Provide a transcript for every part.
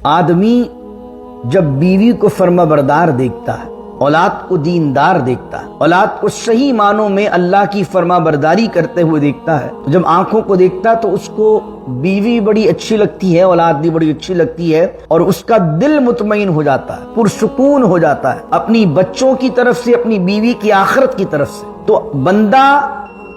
آدمی جب بیوی کو فرما بردار دیکھتا ہے، اولاد کو دیندار دیکھتا ہے، اولاد کو صحیح معنوں میں اللہ کی فرما برداری کرتے ہوئے دیکھتا ہے، تو جب آنکھوں کو دیکھتا ہے تو اس کو بیوی بڑی اچھی لگتی ہے، اولاد بھی بڑی اچھی لگتی ہے، اور اس کا دل مطمئن ہو جاتا ہے، پرسکون ہو جاتا ہے اپنی بچوں کی طرف سے، اپنی بیوی کی آخرت کی طرف سے۔ تو بندہ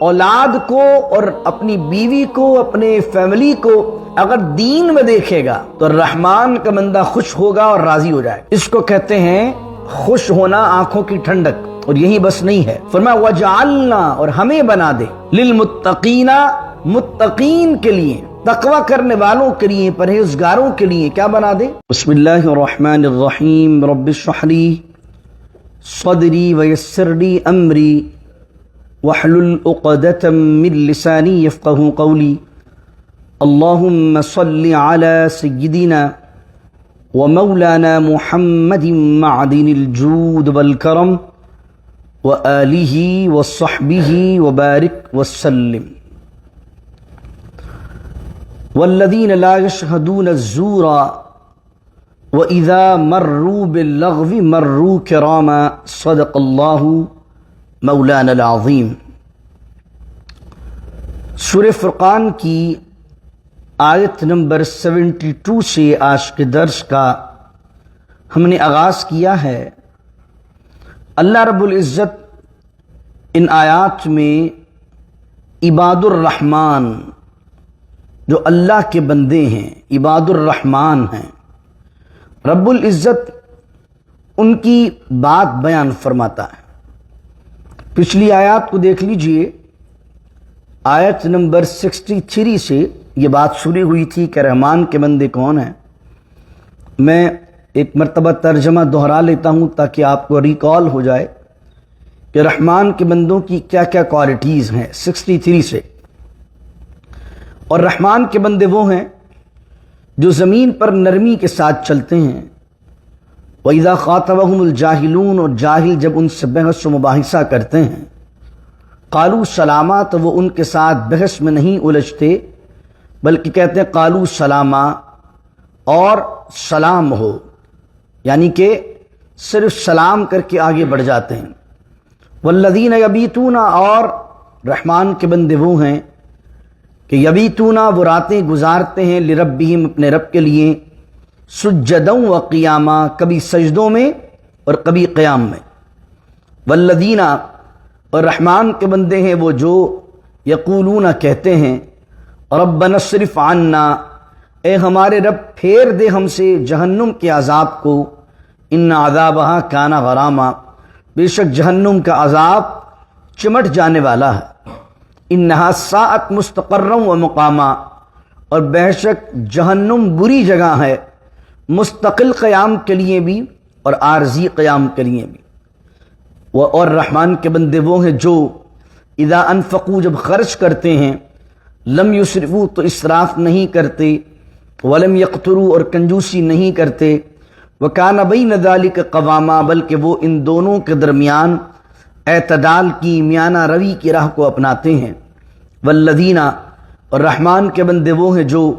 اولاد کو اور اپنی بیوی کو، اپنے فیملی کو اگر دین میں دیکھے گا تو رحمان کا بندہ خوش ہوگا اور راضی ہو جائے گا۔ اس کو کہتے ہیں خوش ہونا، آنکھوں کی ٹھنڈک۔ اور یہی بس نہیں ہے، فرمایا وَجَعَلْنَا، اور ہمیں بنا دے، لِلْمُتَّقِينَ، متقین کے لیے، تقوی کرنے والوں کے لیے، پرہیزگاروں کے لیے کیا بنا دے؟ بسم اللہ الرحمن الرحیم، رب اشرح لی صدری ویسر لی امری واحلل عقدۃ من لسانی یفقہوا قولی۔ اللہم صل علی سیدنا ومولانا محمد معدن الجود والکرم وآلہ وصحبہ وبارک وسلم۔ والذین لا یشہدون الزور وإذا مروا باللغو مروا کراما، صدق اللہ مولانا العظیم۔ سورہ فرقان کی آیت نمبر 72 سے آج کے درس کا ہم نے آغاز کیا ہے۔ اللہ رب العزت ان آیات میں عباد الرحمن، جو اللہ کے بندے ہیں، عباد الرحمن ہیں، رب العزت ان کی بات بیان فرماتا ہے۔ پچھلی آیات کو دیکھ لیجئے، آیت نمبر 63 سے یہ بات شروع ہوئی تھی کہ رحمان کے بندے کون ہیں۔ میں ایک مرتبہ ترجمہ دہرا لیتا ہوں تاکہ آپ کو ریکال ہو جائے کہ رحمان کے بندوں کی کیا کیا کوالٹیز ہیں 63 سے۔ اور رحمان کے بندے وہ ہیں جو زمین پر نرمی کے ساتھ چلتے ہیں۔ وَإِذَا خَاطَبَهُمُ الْجَاهِلُونَ، اور جاہل جب ان سے بحث و مباحثہ کرتے ہیں، قالوا سلاما، تو وہ ان کے ساتھ بحث میں نہیں الجھتے بلکہ کہتے ہیں قالوا سلاما، اور سلام ہو، یعنی کہ صرف سلام کر کے آگے بڑھ جاتے ہیں۔ والذین یبیتون، اور رحمان کے بندے وہ ہیں کہ یبیتون، وہ راتیں گزارتے ہیں، لربہم، اپنے رب کے لیے، سجدا و قیاما، کبھی سجدوں میں اور کبھی قیام میں۔ والذین، اور رحمان کے بندے ہیں وہ جو یقولون، کہتے ہیں، ربنا اصرف عنا، اے ہمارے رب پھیر دے ہم سے جہنم کے عذاب کو، ان عذابہا کان غراما، بے شک جہنم کا عذاب چمٹ جانے والا ہے۔ انہا ساءت مستقرا و مقاما، اور بے شک جہنم بری جگہ ہے، مستقل قیام کے لیے بھی اور عارضی قیام کے لیے بھی۔ اور رحمان کے بندے وہ ہیں جو اذا انفقوا، جب خرچ کرتے ہیں، لم یسرفوا، تو اسراف نہیں کرتے، ولم یقتروا، اور کنجوسی نہیں کرتے، وکان بین ذلک قواما، بلکہ وہ ان دونوں کے درمیان اعتدال کی، میانہ روی کی راہ کو اپناتے ہیں۔ والذین، اور رحمان کے بندے وہ ہیں جو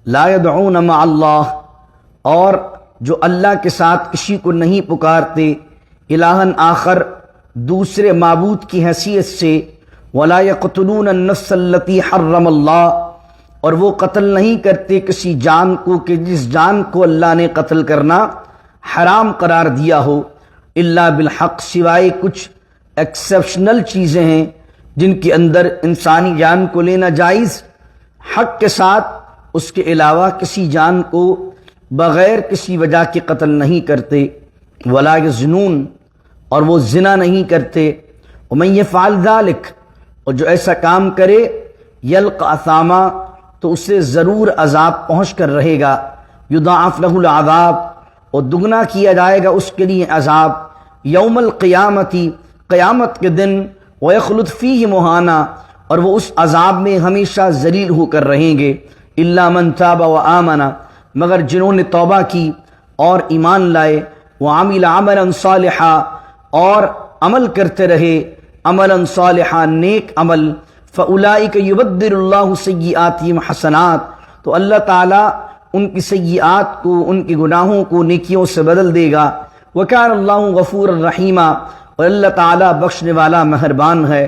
لا یدعون مع اللہ، اور جو اللہ کے ساتھ کسی کو نہیں پکارتے، الہًا آخر، دوسرے معبود کی حیثیت سے، ولا یقتلون النفس التی حرم اللہ، اور وہ قتل نہیں کرتے کسی جان کو کہ جس جان کو اللہ نے قتل کرنا حرام قرار دیا ہو، الا بالحق، سوائے کچھ ایکسیپشنل چیزیں ہیں جن کے اندر انسانی جان کو لینا جائز، حق کے ساتھ، اس کے علاوہ کسی جان کو بغیر کسی وجہ کے قتل نہیں کرتے۔ ولا یزنون، اور وہ زنا نہیں کرتے۔ ومن یفعل ذلک، اور جو ایسا کام کرے، یلقى اثاما، تو اسے ضرور عذاب پہنچ کر رہے گا، یضاعف له العذاب، اور دگنا کیا جائے گا اس کے لیے عذاب، یوم القیامتی، قیامت کے دن، ویخلد فیہ مہانا، اور وہ اس عذاب میں ہمیشہ ذلیل ہو کر رہیں گے، الا من تاب وآمن، مگر جنہوں نے توبہ کی اور ایمان لائے، وعمل عملا صالحا، اور عمل کرتے رہے عملا صالحا، نیک عمل، فاولئک یبدل اللہ سیئاتہم حسنات، تو اللہ تعالیٰ ان کی سیئات کو، ان کے گناہوں کو نیکیوں سے بدل دے گا۔ وَكَانَ اللَّهُ غَفُورًا رَحِيمًا، اور اللہ تعالیٰ بخشنے والا مہربان ہے۔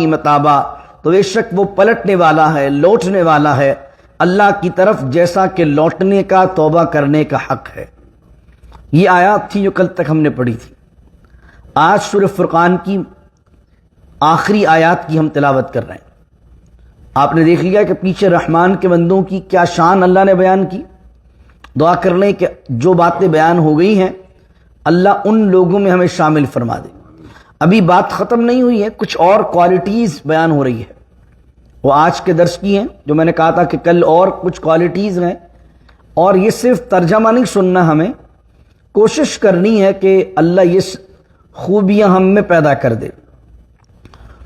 متابہ، تو بے شک وہ پلٹنے والا ہے، لوٹنے والا ہے اللہ کی طرف، جیسا کہ لوٹنے کا، توبہ کرنے کا حق ہے۔ یہ آیات تھی جو کل تک ہم نے پڑھی تھی۔ آج سورہ فرقان کی آخری آیات کی ہم تلاوت کر رہے ہیں۔ آپ نے دیکھ لیا کہ پیچھے رحمان کے بندوں کی کیا شان اللہ نے بیان کی۔ دعا کر لیں کہ جو باتیں بیان ہو گئی ہیں اللہ ان لوگوں میں ہمیں شامل فرما دے۔ ابھی بات ختم نہیں ہوئی ہے، کچھ اور کوالٹیز بیان ہو رہی ہے، وہ آج کے درس کی ہیں، جو میں نے کہا تھا کہ کل اور کچھ کوالٹیز ہیں۔ اور یہ صرف ترجمہ نہیں سننا، ہمیں کوشش کرنی ہے کہ اللہ یہ خوبیاں ہم میں پیدا کر دے،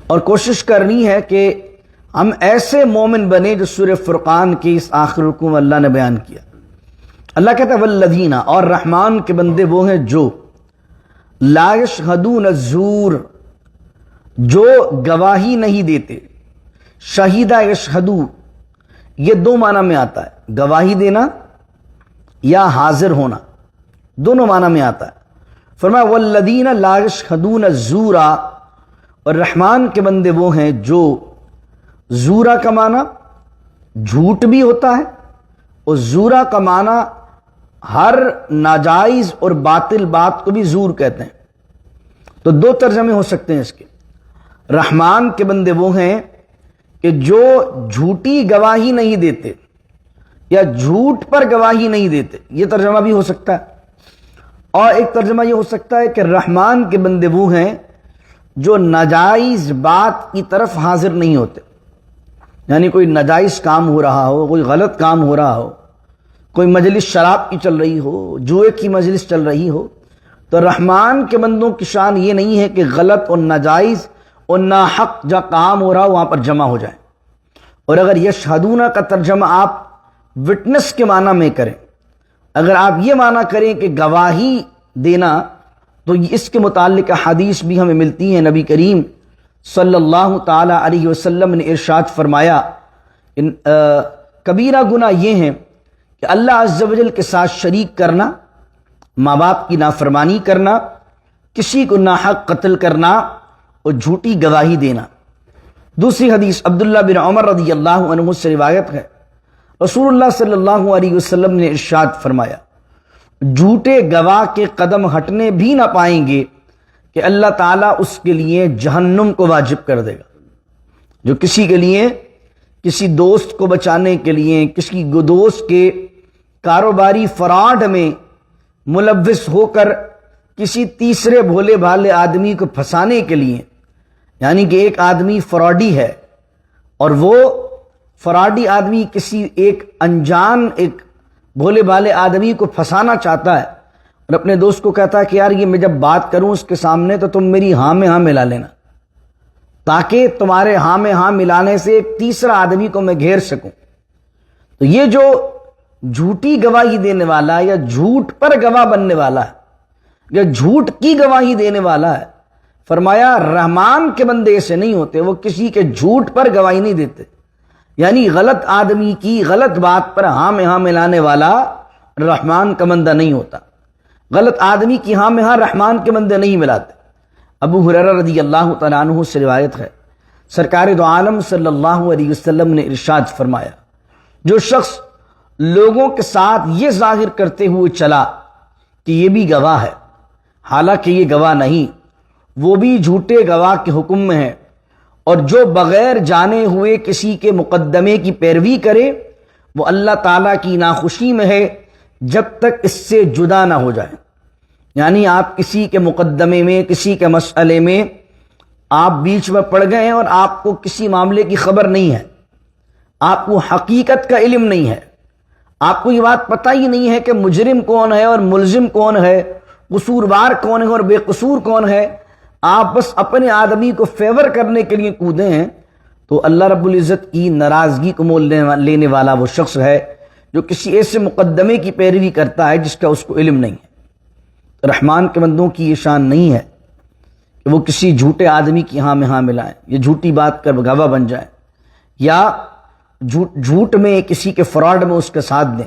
اور کوشش کرنی ہے کہ ہم ایسے مومن بنے جو سورہ فرقان کے اس آخر رکوع میں اللہ نے بیان کیا۔ اللہ کہتا ہے والذین، اور رحمان کے بندے وہ ہیں جو لا یشہدون الزور، جو گواہی نہیں دیتے۔ شہیدہ یشہدو، یہ دو معنی میں آتا ہے، گواہی دینا یا حاضر ہونا، دونوں معنی میں آتا ہے۔ فرمایا والذین لا یشہدون الزور، اور رحمان کے بندے وہ ہیں جو، زورا کا معنی جھوٹ بھی ہوتا ہے، اور زورا کا معنی ہر ناجائز اور باطل بات کو بھی زور کہتے ہیں۔ تو دو ترجمے ہو سکتے ہیں اس کے۔ رحمان کے بندے وہ ہیں کہ جو جھوٹی گواہی نہیں دیتے یا جھوٹ پر گواہی نہیں دیتے، یہ ترجمہ بھی ہو سکتا ہے۔ اور ایک ترجمہ یہ ہو سکتا ہے کہ رحمان کے بندے وہ ہیں جو ناجائز بات کی طرف حاضر نہیں ہوتے، یعنی کوئی ناجائز کام ہو رہا ہو، کوئی غلط کام ہو رہا ہو، کوئی مجلس شراب کی چل رہی ہو، جوئے کی مجلس چل رہی ہو، تو رحمان کے بندوں کی شان یہ نہیں ہے کہ غلط اور ناجائز اور ناحق جہاں کام ہو رہا ہو وہاں پر جمع ہو جائیں۔ اور اگر یشہدون کا ترجمہ آپ وٹنس کے معنی میں کریں، اگر آپ یہ معنی کریں کہ گواہی دینا، تو اس کے متعلق حدیث بھی ہمیں ملتی ہیں۔ نبی کریم صلی اللہ تعالی علیہ وسلم نے ارشاد فرمایا، کبیرہ گناہ یہ ہیں کہ اللہ عز و جل کے ساتھ شریک کرنا، ماں باپ کی نافرمانی کرنا، کسی کو ناحق قتل کرنا اور جھوٹی گواہی دینا۔ دوسری حدیث عبداللہ بن عمر رضی اللہ عنہ سے روایت ہے، رسول اللہ صلی اللہ علیہ وسلم نے ارشاد فرمایا، جھوٹے گواہ کے قدم ہٹنے بھی نہ پائیں گے کہ اللہ تعالیٰ اس کے لیے جہنم کو واجب کر دے گا۔ جو کسی کے لیے، کسی دوست کو بچانے کے لیے، کسی دوست کے کاروباری فراڈ میں ملوث ہو کر کسی تیسرے بھولے بھالے آدمی کو پھنسانے کے لیے، یعنی کہ ایک آدمی فراڈی ہے اور وہ فراڈی آدمی کسی ایک انجان، ایک بھولے بھالے آدمی کو پھنسانا چاہتا ہے، اور اپنے دوست کو کہتا ہے کہ یار یہ میں جب بات کروں اس کے سامنے تو تم میری ہاں میں ہاں ملا لینا، تاکہ تمہارے ہاں میں ہاں ملانے سے ایک تیسرا آدمی کو میں گھیر سکوں۔ تو یہ جو جھوٹی گواہی دینے والا یا جھوٹ پر گواہ بننے والا ہے یا جھوٹ کی گواہی دینے والا ہے، فرمایا رحمان کے بندے ایسے نہیں ہوتے، وہ کسی کے جھوٹ پر گواہی نہیں دیتے، یعنی غلط آدمی کی غلط بات پر ہاں میں ہاں ملانے والا رحمان کا بندہ نہیں ہوتا۔ غلط آدمی کی ہاں میں ہاں رحمان کے بندے نہیں ملاتے۔ ابو ہریرہ رضی اللہ تعالیٰ عنہ سے روایت ہے، سرکار دو عالم صلی اللہ علیہ وسلم نے ارشاد فرمایا، جو شخص لوگوں کے ساتھ یہ ظاہر کرتے ہوئے چلا کہ یہ بھی گواہ ہے، حالانکہ یہ گواہ نہیں، وہ بھی جھوٹے گواہ کے حکم میں ہے، اور جو بغیر جانے ہوئے کسی کے مقدمے کی پیروی کرے وہ اللہ تعالیٰ کی ناخوشی میں ہے جب تک اس سے جدا نہ ہو جائے۔ یعنی آپ کسی کے مقدمے میں، کسی کے مسئلے میں آپ بیچ میں پڑ گئے ہیں اور آپ کو کسی معاملے کی خبر نہیں ہے، آپ کو حقیقت کا علم نہیں ہے، آپ کو یہ بات پتہ ہی نہیں ہے کہ مجرم کون ہے اور ملزم کون ہے، قصوروار کون ہے اور بے قصور کون ہے، آپ بس اپنے آدمی کو فیور کرنے کے لیے کودے ہیں، تو اللہ رب العزت کی ناراضگی کو مول لینے والا وہ شخص ہے جو کسی ایسے مقدمے کی پیروی کرتا ہے جس کا اس کو علم نہیں ہے۔ رحمان کے بندوں کی یہ شان نہیں ہے کہ وہ کسی جھوٹے آدمی کی ہاں میں ہاں ملائیں، یہ جھوٹی بات کر گواہ بن جائیں، یا جھوٹ میں کسی کے فراڈ میں اس کے ساتھ دیں،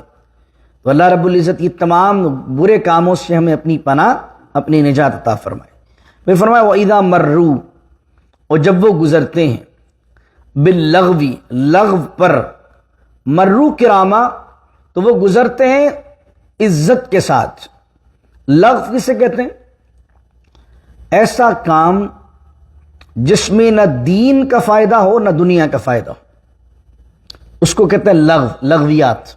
تو اللہ رب العزت یہ تمام برے کاموں سے ہمیں اپنی پناہ، اپنی نجات عطا فرمائے۔ پھر فرمایا وَإِذَا مَرُّوا، اور جب وہ گزرتے ہیں، باللغوی، لغو پر، مرو کرامہ تو وہ گزرتے ہیں عزت کے ساتھ۔ لغو کسے کہتے ہیں؟ ایسا کام جس میں نہ دین کا فائدہ ہو نہ دنیا کا فائدہ ہو، اس کو کہتے ہیں لغو، لغویات۔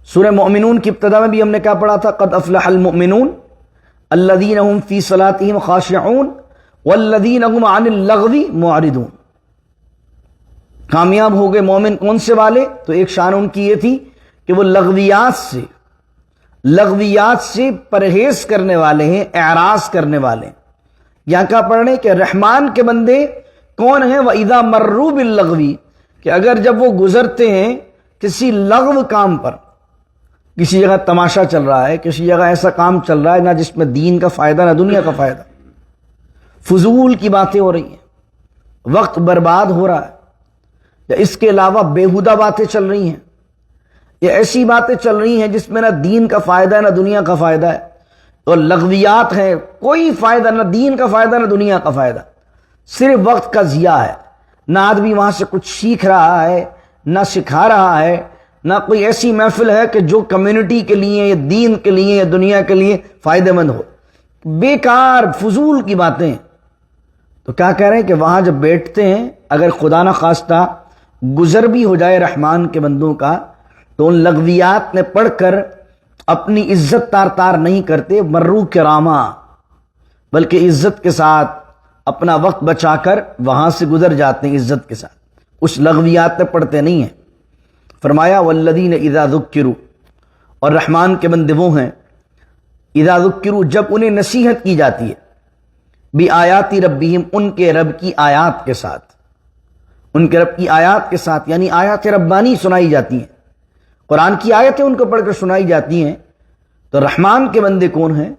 سورہ مومنون کی ابتدا میں بھی ہم نے کیا پڑھا تھا؟ قد افلح المؤمنون الذین هم فی صلاتهم خاشعون والذین هم عن اللغو معرضون۔ کامیاب ہو گئے مومن کون سے والے؟ تو ایک شان ان کی یہ تھی کہ وہ لغویات سے پرہیز کرنے والے ہیں، اعراض کرنے والے ہیں۔ یہاں کیا پڑھنے کہ رحمان کے بندے کون ہیں؟ وَإِذَا مَرُّوا بِاللَّغْوِ، کہ اگر جب وہ گزرتے ہیں کسی لغو کام پر، کسی جگہ تماشا چل رہا ہے، کسی جگہ ایسا کام چل رہا ہے نہ جس میں دین کا فائدہ نہ دنیا کا فائدہ، فضول کی باتیں ہو رہی ہیں، وقت برباد ہو رہا ہے، یا اس کے علاوہ بیہودہ باتیں چل رہی ہیں، یا ایسی باتیں چل رہی ہیں جس میں نہ دین کا فائدہ ہے نہ دنیا کا فائدہ ہے، اور لغویات ہیں، کوئی فائدہ نہ دین کا فائدہ نہ دنیا کا فائدہ، صرف وقت کا ضیاع ہے۔ نہ آدمی وہاں سے کچھ سیکھ رہا ہے، نہ سکھا رہا ہے، نہ کوئی ایسی محفل ہے کہ جو کمیونٹی کے لیے یا دین کے لیے یا دنیا کے لیے فائدہ مند ہو، بیکار فضول کی باتیں۔ تو کیا کہہ رہے ہیں کہ وہاں جب بیٹھتے ہیں، اگر خدا نہ خواستہ گزر بھی ہو جائے رحمان کے بندوں کا، تو ان لغویات میں پڑھ کر اپنی عزت تار تار نہیں کرتے، مرو کرامہ، بلکہ عزت کے ساتھ اپنا وقت بچا کر وہاں سے گزر جاتے ہیں عزت کے ساتھ، اس لغویات میں پڑھتے نہیں ہیں۔ فرمایا والذین اذا ذکروا، اور رحمان کے بندے وہ ہیں اذا ذکروا، جب انہیں نصیحت کی جاتی ہے، بآیات ربہم، ان کے رب کی آیات کے ساتھ، ان کے رب کی آیات کے ساتھ، یعنی آیات ربانی سنائی جاتی ہیں، قرآن کی آیتیں ان کو پڑھ کر سنائی جاتی ہیں، تو رحمان کے بندے کون ہیں؟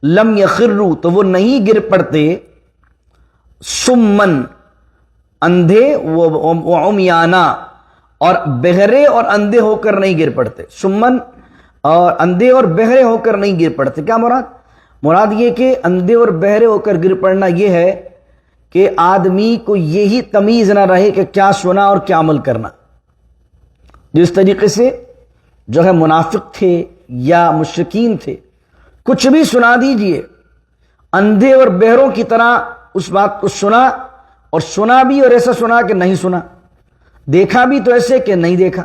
لم یخروا، تو وہ نہیں گر پڑتے، سمن، اندھے، وعمیانا، اور بہرے اور اندھے ہو کر نہیں گر پڑتے۔ سمن اور اندھے اور بہرے ہو کر نہیں گر پڑتے۔ کیا مراد یہ کہ اندھے اور بہرے ہو کر گر پڑنا یہ ہے کہ آدمی کو یہی تمیز نہ رہے کہ کیا سنا اور کیا عمل کرنا۔ جس طریقے سے جو ہے منافق تھے یا مشرکین تھے، کچھ بھی سنا دیجئے، اندھے اور بہروں کی طرح اس بات کو سنا، اور سنا بھی اور ایسا سنا کہ نہیں سنا، دیکھا بھی تو ایسے کہ نہیں دیکھا۔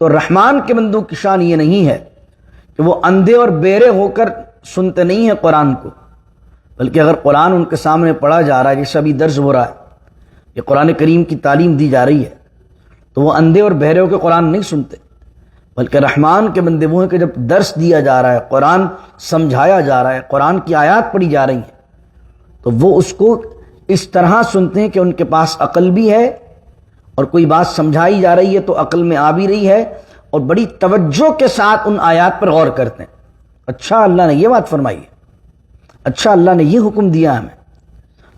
تو رحمان کے بندوں کی شان یہ نہیں ہے کہ وہ اندھے اور بہرے ہو کر سنتے نہیں ہیں قرآن کو، بلکہ اگر قرآن ان کے سامنے پڑھا جا رہا ہے، جیسا بھی درس ہو رہا ہے، یہ قرآن کریم کی تعلیم دی جا رہی ہے، تو وہ اندھے اور بہرے ہو کے قرآن نہیں سنتے، بلکہ رحمان کے بندے وہ ہیں کہ جب درس دیا جا رہا ہے، قرآن سمجھایا جا رہا ہے، قرآن کی آیات پڑھی جا رہی ہیں، تو وہ اس کو اس طرح سنتے ہیں کہ ان کے پاس عقل بھی ہے، اور کوئی بات سمجھائی جا رہی ہے تو عقل میں آ بھی رہی ہے، اور بڑی توجہ کے ساتھ ان آیات پر غور کرتے ہیں۔ اچھا اللہ نے یہ بات فرمائی ہے، اچھا اللہ نے یہ حکم دیا ہمیں۔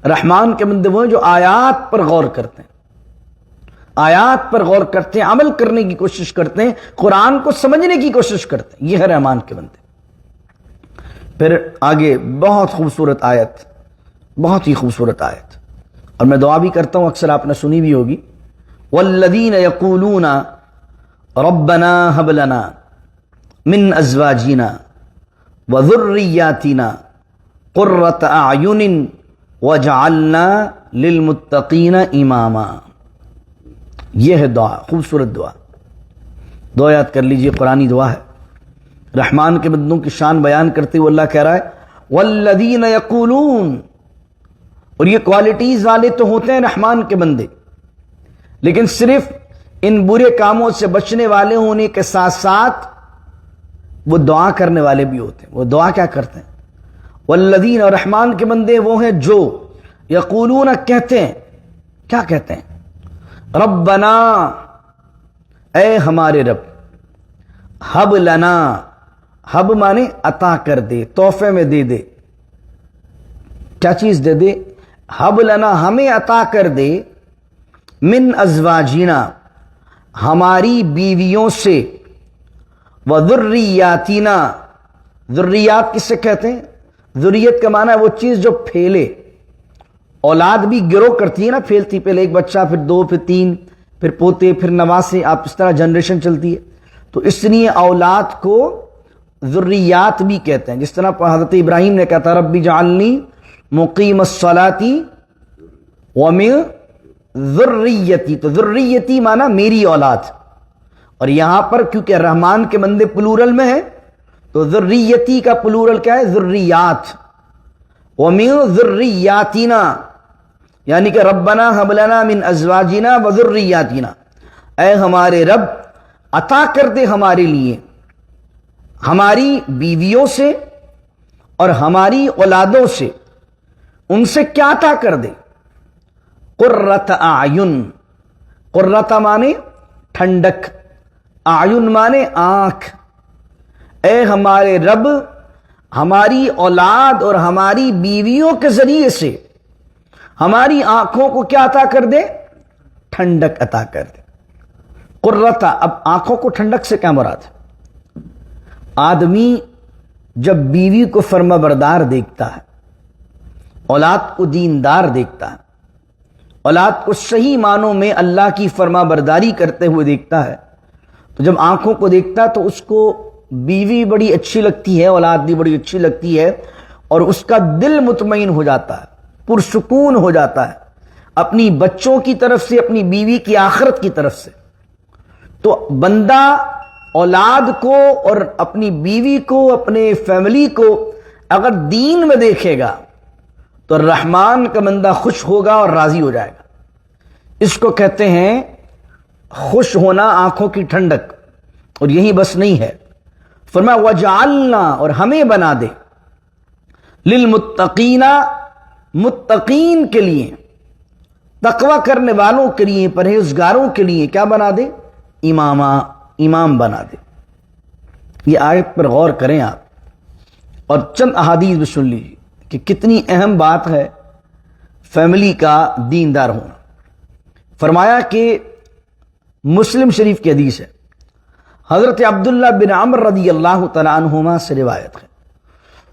رحمان کے بندے وہ ہیں جو آیات پر غور کرتے ہیں، آیات پر غور کرتے ہیں، عمل کرنے کی کوشش کرتے ہیں، قرآن کو سمجھنے کی کوشش کرتے ہیں، یہ ہے رحمان کے بندے۔ پھر آگے بہت خوبصورت آیت، بہت ہی خوبصورت آیت، اور میں دعا بھی کرتا ہوں، اکثر آپ نے سنی بھی ہوگی، والذین یقولون ربنا هب لنا من ازواجنا وذریاتنا قرۃ اعین وجعلنا للمتقین اماما۔ یہ ہے دعا، خوبصورت دعا، دعا یاد کر لیجئے، قرآنی دعا ہے۔ رحمان کے بندوں کی شان بیان کرتے ہوئے اللہ کہہ رہا ہے والذین یقولون، اور یہ کوالٹیز والے تو ہوتے ہیں رحمان کے بندے، لیکن صرف ان برے کاموں سے بچنے والے ہونے کے ساتھ ساتھ وہ دعا کرنے والے بھی ہوتے ہیں۔ وہ دعا کیا کرتے ہیں؟ والذین، اور رحمان کے بندے وہ ہیں جو یقولون، کہتے ہیں، کیا کہتے ہیں؟ ربنا، اے ہمارے رب، ہب لنا، ہب مانے عطا کر دے، تحفے میں دے دے، کیا چیز دے دے؟ ہب لنا، ہمیں عطا کر دے، من ازواجنا، ہماری بیویوں سے، وذریاتنا، ذریات کس سے کہتے ہیں؟ ذریت کا معنی ہے وہ چیز جو پھیلے. اولاد بھی گرو کرتی ہے نا، پھیلتی، پہلے ایک بچہ، پھر دو، پھر تین، پھر پوتے، پھر نواسے، آپ اس طرح جنریشن چلتی ہے. تو اس لیے اولاد کو ذریات بھی کہتے ہیں. جس طرح حضرت ابراہیم نے کہا تھا ربی جعلنی مقیم الصلاۃ ومن ذریتی، تو ذریتی مانا میری اولاد. اور یہاں پر کیونکہ رحمان کے بندے پلورل میں ہیں تو ذریتی کا پلورل کیا ہے؟ ذریات. ومن ذریاتنا، یعنی کہ ربنا ہب لنا من ازواجنا وذریاتنا، اے ہمارے رب عطا کر دے ہمارے لیے ہماری بیویوں سے اور ہماری اولادوں سے. ان سے کیا عطا کر دے؟ قرۃ اعین، قرۃ مانے ٹھنڈک، اعین مانے آنکھ. اے ہمارے رب ہماری اولاد اور ہماری بیویوں کے ذریعے سے ہماری آنکھوں کو کیا عطا کر دے؟ ٹھنڈک عطا کر دے. قرۃ، اب آنکھوں کو ٹھنڈک سے کیا مراد ہے؟ آدمی جب بیوی کو فرما بردار دیکھتا ہے، اولاد کو دیندار دیکھتا ہے، اولاد کو صحیح معنوں میں اللہ کی فرما برداری کرتے ہوئے دیکھتا ہے، تو جب آنکھوں کو دیکھتا ہے تو اس کو بیوی بڑی اچھی لگتی ہے، اولاد بھی بڑی اچھی لگتی ہے، اور اس کا دل مطمئن ہو جاتا ہے، پرسکون ہو جاتا ہے اپنی بچوں کی طرف سے، اپنی بیوی کی آخرت کی طرف سے. تو بندہ اولاد کو اور اپنی بیوی کو، اپنے فیملی کو اگر دین میں دیکھے گا تو رحمان کا بندہ خوش ہوگا اور راضی ہو جائے گا. اس کو کہتے ہیں خوش ہونا، آنکھوں کی ٹھنڈک. اور یہی بس نہیں ہے، فرمایا وجعلنا، اور ہمیں بنا دے، للمتقین، متقین کے لیے، تقوی کرنے والوں کے لیے، پرہیزگاروں کے لیے کیا بنا دے؟ امامہ، امام بنا دے. یہ آیت پر غور کریں آپ، اور چند احادیث بھی سن لیجیے کہ کتنی اہم بات ہے فیملی کا دیندار ہونا. فرمایا کہ مسلم شریف کی حدیث ہے، حضرت عبداللہ بن عمر رضی اللہ تعالیٰ عنہما سے روایت ہے،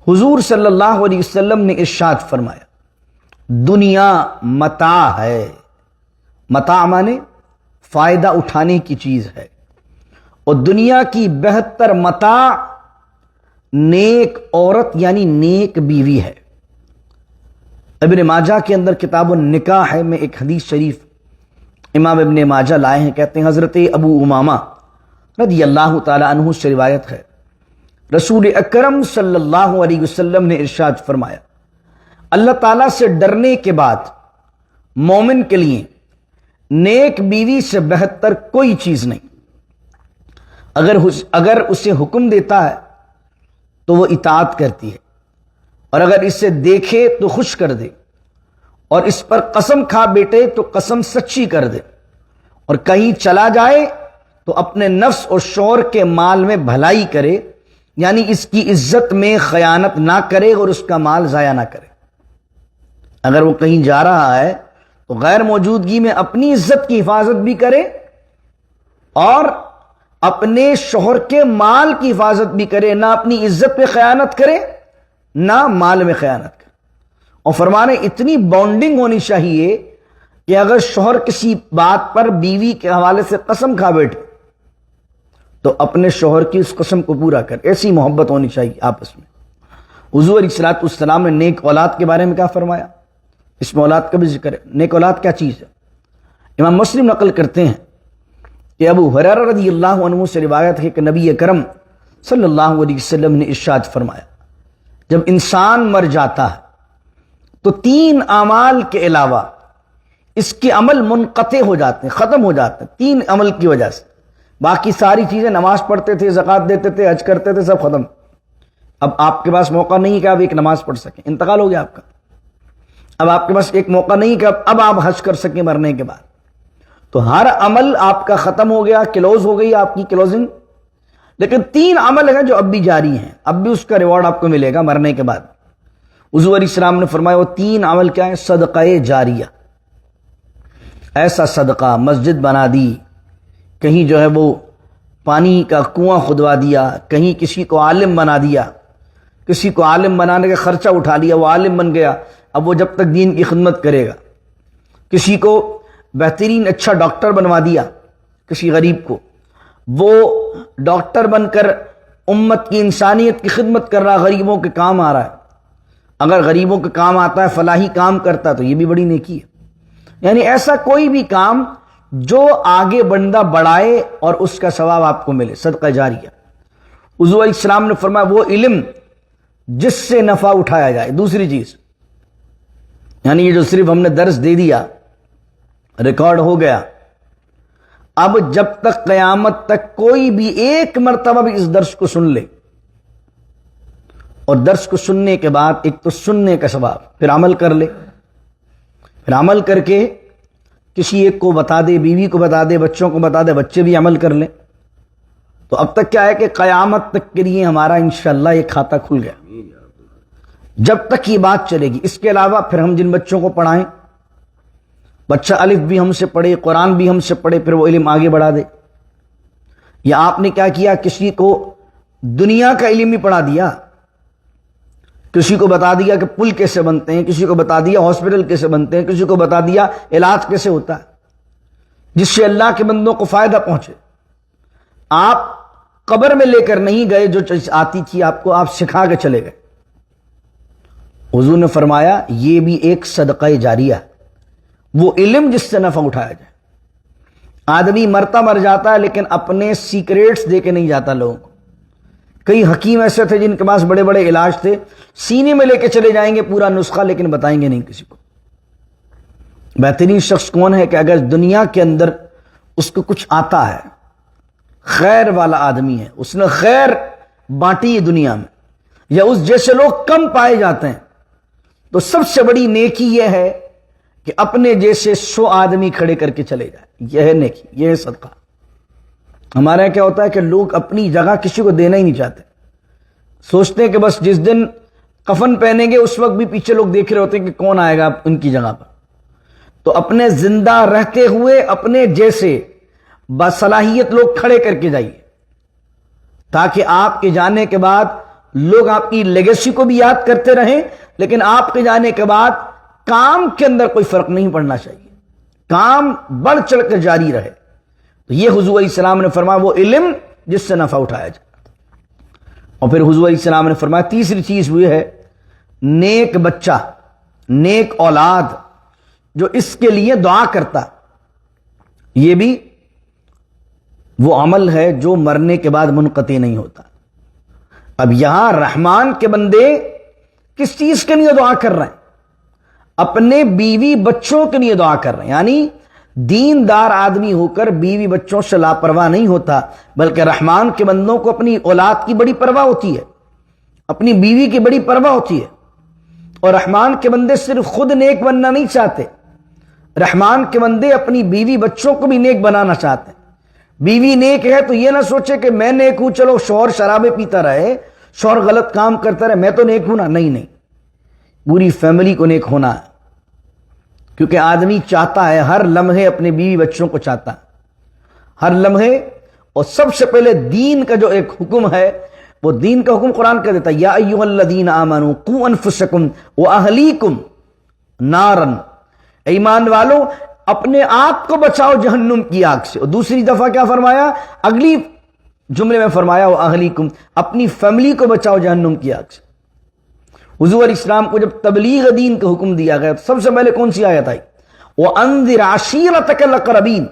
حضور صلی اللہ علیہ وسلم نے ارشاد فرمایا دنیا متاع ہے. متاع مانے فائدہ اٹھانے کی چیز ہے، اور دنیا کی بہتر متاع نیک عورت یعنی نیک بیوی ہے. ابن ماجہ کے اندر کتاب النکاح ہے میں ایک حدیث شریف امام ابن ماجہ لائے ہیں. کہتے ہیں حضرت ابو امامہ رضی اللہ تعالی عنہ سے روایت ہے، رسول اکرم صلی اللہ علیہ وسلم نے ارشاد فرمایا اللہ تعالیٰ سے ڈرنے کے بعد مومن کے لیے نیک بیوی سے بہتر کوئی چیز نہیں. اگر اسے حکم دیتا ہے تو وہ اطاعت کرتی ہے، اور اگر اسے دیکھے تو خوش کر دے، اور اس پر قسم کھا بیٹے تو قسم سچی کر دے، اور کہیں چلا جائے تو اپنے نفس اور شوہر کے مال میں بھلائی کرے، یعنی اس کی عزت میں خیانت نہ کرے اور اس کا مال ضائع نہ کرے. اگر وہ کہیں جا رہا ہے تو غیر موجودگی میں اپنی عزت کی حفاظت بھی کرے اور اپنے شوہر کے مال کی حفاظت بھی کرے، نہ اپنی عزت پہ خیانت کرے نہ مال میں خیانت کرے. اور فرمانے اتنی بانڈنگ ہونی چاہیے کہ اگر شوہر کسی بات پر بیوی کے حوالے سے قسم کھا بیٹھے تو اپنے شوہر کی اس قسم کو پورا کر. ایسی محبت ہونی چاہیے آپس میں. حضور علیہ الصلوۃ والسلام نے نیک اولاد کے بارے میں کیا فرمایا؟ اس میں اولاد کا بھی ذکر ہے. نیک اولاد کیا چیز ہے؟ امام مسلم نقل کرتے ہیں کہ ابو ہریرہ رضی اللہ عنہ سے روایت ہے کہ نبی اکرم صلی اللہ علیہ وسلم نے ارشاد فرمایا جب انسان مر جاتا ہے تو 3 اعمال کے علاوہ اس کے عمل منقطع ہو جاتے ہیں، ختم ہو جاتے ہیں 3 عمل کی وجہ سے. باقی ساری چیزیں، نماز پڑھتے تھے، زکوٰۃ دیتے تھے، حج کرتے تھے، سب ختم. اب آپ کے پاس موقع نہیں کہ آپ ایک نماز پڑھ سکیں، انتقال ہو گیا آپ کا. اب آپ کے پاس ایک موقع نہیں کہ اب آپ حج کر سکیں مرنے کے بعد. تو ہر عمل آپ کا ختم ہو گیا، کلوز ہو گئی آپ کی کلوزنگ. لیکن 3 عمل ہیں جو اب بھی جاری ہیں، اب بھی اس کا ریوارڈ آپ کو ملے گا مرنے کے بعد. حضور علیہ السلام نے فرمایا وہ 3 عمل کیا ہیں؟ صدقہ جاریہ، ایسا صدقہ، مسجد بنا دی، کہیں جو ہے وہ پانی کا کنواں کھدوا دیا، کہیں کسی کو عالم بنا دیا، کسی کو عالم بنانے کا خرچہ اٹھا لیا، وہ عالم بن گیا، اب وہ جب تک دین کی خدمت کرے گا۔ کسی کو بہترین اچھا ڈاکٹر بنوا دیا، کسی غریب کو، وہ ڈاکٹر بن کر امت کی انسانیت کی خدمت کر رہا، غریبوں کے کام آ رہا ہے۔ اگر غریبوں کے کام آتا ہے، فلاحی کام کرتا ہے، تو یہ بھی بڑی نیکی ہے۔ یعنی ایسا کوئی بھی کام جو آگے بندہ بڑھائے اور اس کا ثواب آپ کو ملے، صدقہ جاریہ۔ حضور علیہ السلام نے فرمایا وہ علم جس سے نفع اٹھایا جائے۔ دوسری چیز، یعنی یہ جو صرف ہم نے درس دے دیا، ریکارڈ ہو گیا، اب جب تک قیامت تک کوئی بھی ایک مرتبہ بھی اس درس کو سن لے، اور درس کو سننے کے بعد ایک تو سننے کا ثواب، پھر عمل کر لے، پھر عمل کر کے کسی ایک کو بتا دے، بیوی کو بتا دے، بچوں کو بتا دے، بچے بھی عمل کر لیں، تو اب تک کیا ہے کہ قیامت تک کے لیے ہمارا انشاءاللہ یہ کھاتا کھل گیا، جب تک یہ بات چلے گی۔ اس کے علاوہ پھر ہم جن بچوں کو پڑھائیں، بچہ الف بھی ہم سے پڑھے، قرآن بھی ہم سے پڑھے، پھر وہ علم آگے بڑھا دے۔ یا آپ نے کیا کیا، کسی کو دنیا کا علم بھی پڑھا دیا، کسی کو بتا دیا کہ پل کیسے بنتے ہیں، کسی کو بتا دیا ہاسپٹل کیسے بنتے ہیں، کسی کو بتا دیا علاج کیسے ہوتا ہے، جس سے اللہ کے بندوں کو فائدہ پہنچے۔ آپ قبر میں لے کر نہیں گئے، جو چیز آتی تھی آپ کو، آپ سکھا کے چلے گئے۔ حضور نے فرمایا یہ بھی ایک صدقہ جاریہ ہے، وہ علم جس سے نفع اٹھایا جائے۔ آدمی مرتا مر جاتا ہے لیکن اپنے سیکریٹس دے کے نہیں جاتا لوگوں کو۔ کئی حکیم ایسے تھے جن کے پاس بڑے بڑے علاج تھے، سینے میں لے کے چلے جائیں گے پورا نسخہ، لیکن بتائیں گے نہیں کسی کو۔ بہترین شخص کون ہے کہ اگر دنیا کے اندر اس کو کچھ آتا ہے، خیر والا آدمی ہے، اس نے خیر بانٹی ہے دنیا میں، یا اس جیسے لوگ کم پائے جاتے ہیں، تو سب سے بڑی نیکی یہ ہے کہ اپنے جیسے 100 آدمی کھڑے کر کے چلے جائے۔ یہ ہے نیکی، یہ ہے صدقہ۔ ہمارے یہاں کیا ہوتا ہے کہ لوگ اپنی جگہ کسی کو دینا ہی نہیں چاہتے، سوچتے ہیں کہ بس جس دن کفن پہنیں گے اس وقت بھی پیچھے لوگ دیکھ رہے ہوتے ہیں کہ کون آئے گا ان کی جگہ پر۔ تو اپنے زندہ رہتے ہوئے اپنے جیسے باصلاحیت لوگ کھڑے کر کے جائیے، تاکہ آپ کے جانے کے بعد لوگ آپ کی لیگیسی کو بھی یاد کرتے رہیں، لیکن آپ کے جانے کے بعد کام کے اندر کوئی فرق نہیں پڑنا چاہیے، کام بڑھ چڑھ کر جاری رہے۔ تو یہ حضور علیہ السلام نے فرمایا وہ علم جس سے نفع اٹھایا جائے۔ اور پھر حضور علیہ السلام نے فرمایا تیسری چیز وہ ہے نیک بچہ، نیک اولاد جو اس کے لیے دعا کرتا، یہ بھی وہ عمل ہے جو مرنے کے بعد منقطع نہیں ہوتا۔ اب یہاں رحمان کے بندے کس چیز کے لیے دعا کر رہے ہیں؟ اپنے بیوی بچوں کے لیے دعا کر رہے ہیں، یعنی دیندار آدمی ہو کر بیوی بچوں سے لاپرواہ نہیں ہوتا، بلکہ رحمان کے بندوں کو اپنی اولاد کی بڑی پرواہ ہوتی ہے، اپنی بیوی کی بڑی پرواہ ہوتی ہے۔ اور رحمان کے بندے صرف خود نیک بننا نہیں چاہتے، رحمان کے بندے اپنی بیوی بچوں کو بھی نیک بنانا چاہتے ہیں۔ بیوی نیک ہے تو یہ نہ سوچے کہ میں نیک ہوں، چلو شوہر شرابیں پیتا رہے، شوہر غلط کام کرتا رہے، میں تو نیک ہوں نا، نہیں، پوری فیملی کو نیک ہونا ہے۔ کیونکہ آدمی چاہتا ہے ہر لمحے اپنے بیوی بچوں کو چاہتا ہے، ہر لمحے۔ اور سب سے پہلے دین کا جو ایک حکم ہے، وہ دین کا حکم قرآن کر دیتا ہے، یا ایھا الذین آمنوا قوا انفسکم واہلیکم نارا، ایمان والو اپنے آپ کو بچاؤ جہنم کی آگ سے۔ اور دوسری دفعہ کیا فرمایا؟ اگلی جملے میں فرمایا واہلیکم، اپنی فیملی کو بچاؤ جہنم کی آگ سے۔ حضور علیہ السلام کو جب تبلیغ دین کا حکم دیا گیا تو سب سے پہلے کون سی آیت آئی؟ وَأَنذِرْ عَشِيرَتَكَ الْأَقْرَبِينَ،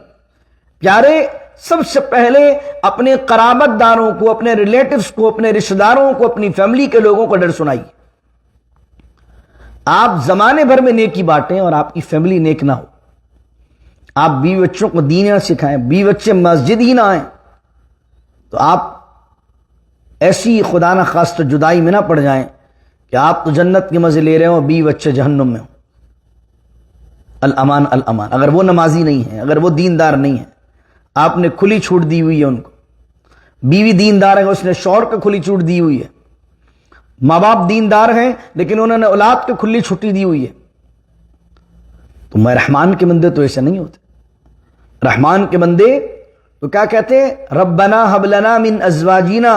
پیارے سب سے پہلے اپنے قرابت داروں کو، اپنے ریلیٹیوز کو، اپنے رشتہ داروں کو، اپنی فیملی کے لوگوں کو ڈر سنائیے۔ آپ زمانے بھر میں نیکی بانٹیں اور آپ کی فیملی نیک نہ ہو، آپ بیوی بچوں کو دین نہ سکھائیں، بیوی بچے مسجد ہی نہ آئیں، تو آپ ایسی خدا نہ خواستہ جدائی میں نہ پڑ جائیں کہ آپ تو جنت کے مزے لے رہے ہو، بیوی بچے جہنم میں ہوں۔ الامان الامان۔ اگر وہ نمازی نہیں ہے، اگر وہ دیندار نہیں ہے، آپ نے کھلی چھوٹ دی ہوئی ہے ان کو۔ بیوی دیندار ہے، اس نے شوہر کو کھلی چھوٹ دی ہوئی ہے۔ ماں باپ دیندار ہیں لیکن انہوں نے اولاد کو کھلی چھٹی دی ہوئی ہے۔ تو میں رحمان کے بندے تو ایسے نہیں ہوتے۔ رحمان کے بندے تو کیا کہتے ہیں؟ ربنا ہب لنا من ازواجنا